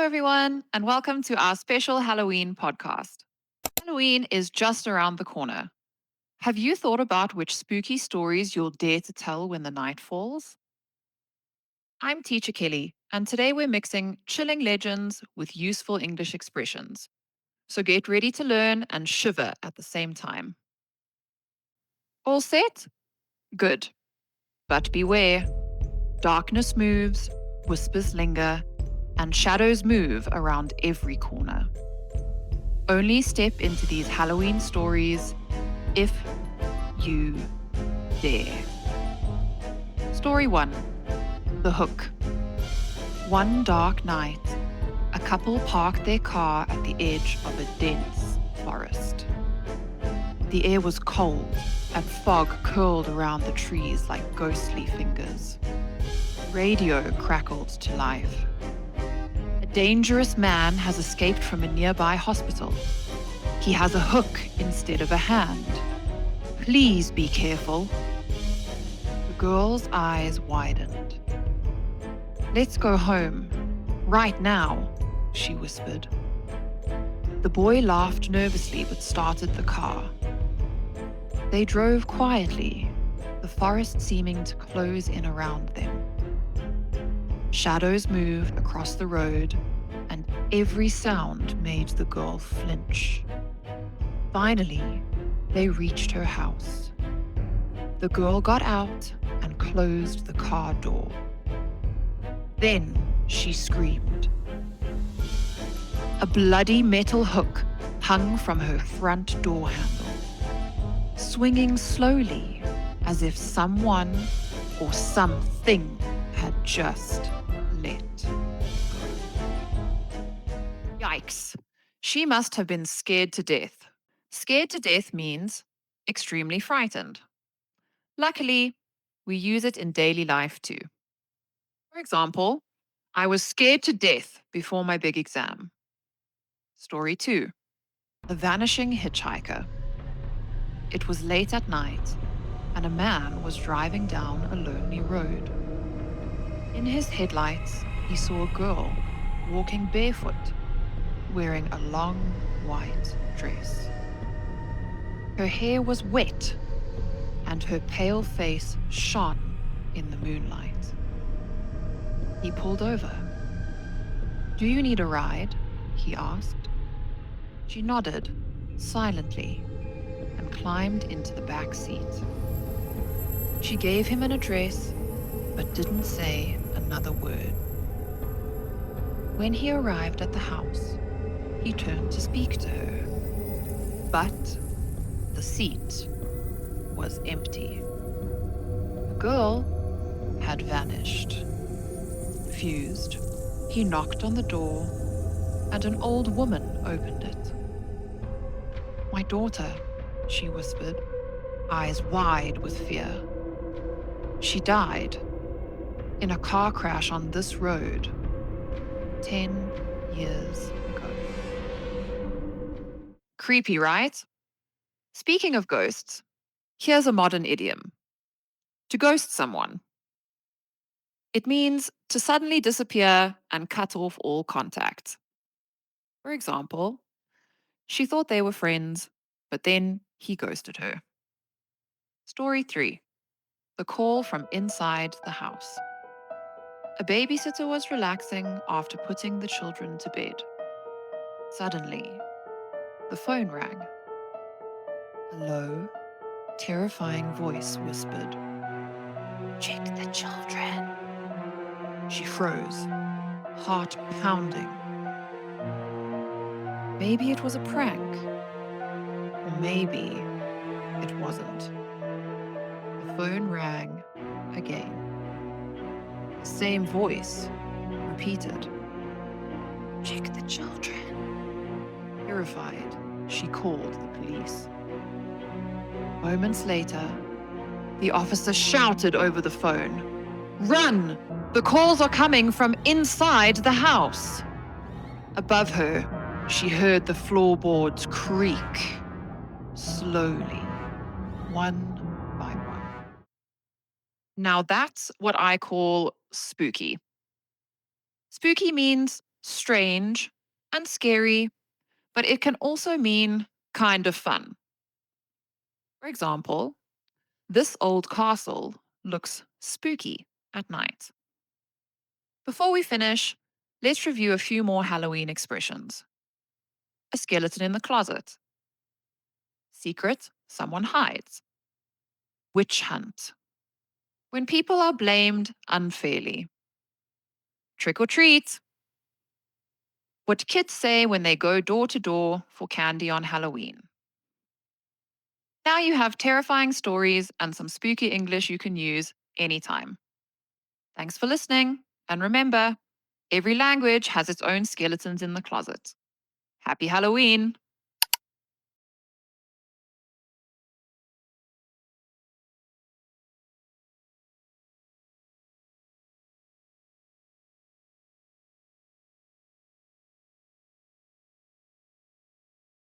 everyone, and welcome to our special Halloween podcast. Halloween is just around the corner. Have you thought about which spooky stories you'll dare to tell when the night falls? I'm Teacher Kelly, and today we're mixing chilling legends with useful English expressions. So get ready to learn and shiver at the same time. All set? Good. But beware. Darkness moves, whispers linger, and shadows move around every corner. Only step into these Halloween stories if you dare. Story 1. The Hook. One dark night, a couple parked their car at the edge of a dense forest. The air was cold, and fog curled around the trees like ghostly fingers. Radio crackled to life. A dangerous man has escaped from a nearby hospital. He has a hook instead of a hand. Please be careful. The girl's eyes widened. Let's go home. Right now, she whispered. The boy laughed nervously but started the car. They drove quietly, the forest seeming to close in around them. Shadows moved across the road, and every sound made the girl flinch. Finally, they reached her house. The girl got out and closed the car door. Then she screamed. A bloody metal hook hung from her front door handle, swinging slowly as if someone or something had just let go. Yikes. She must have been scared to death. Scared to death means extremely frightened. Luckily, we use it in daily life too. For example, I was scared to death before my big exam. Story 2. The Vanishing Hitchhiker. It was late at night, and a man was driving down a lonely road. In his headlights, he saw a girl walking barefoot, wearing a long white dress. Her hair was wet, and her pale face shone in the moonlight. He pulled over. Do you need a ride? He asked. She nodded, silently, and climbed into the back seat. She gave him an address, but didn't say another word. When he arrived at the house, he turned to speak to her, but the seat was empty. The girl had vanished. Confused, he knocked on the door, and an old woman opened it. My daughter, she whispered, eyes wide with fear. She died in a car crash on this road 10 years ago. Creepy, right? Speaking of ghosts, here's a modern idiom. To ghost someone. It means to suddenly disappear and cut off all contact. For example, she thought they were friends, but then he ghosted her. Story 3. The Call from Inside the House. A babysitter was relaxing after putting the children to bed. Suddenly, the phone rang. A low, terrifying voice whispered, "Check the children." She froze, heart pounding. Maybe it was a prank, or maybe it wasn't. The phone rang again. The same voice repeated, "Check the children." Terrified, she called the police. Moments later, the officer shouted over the phone, "Run! The calls are coming from inside the house." Above her, she heard the floorboards creak, slowly, one by one. Now that's what I call spooky. Spooky means strange, and scary, but it can also mean kind of fun. For example, this old castle looks spooky at night. Before we finish, let's review a few more Halloween expressions. A skeleton in the closet. Secret, someone hides. Witch hunt. When people are blamed unfairly. Trick or treat. What kids say when they go door to door for candy on Halloween. Now you have terrifying stories and some spooky English you can use anytime. Thanks for listening. And remember, every language has its own skeletons in the closet. Happy Halloween!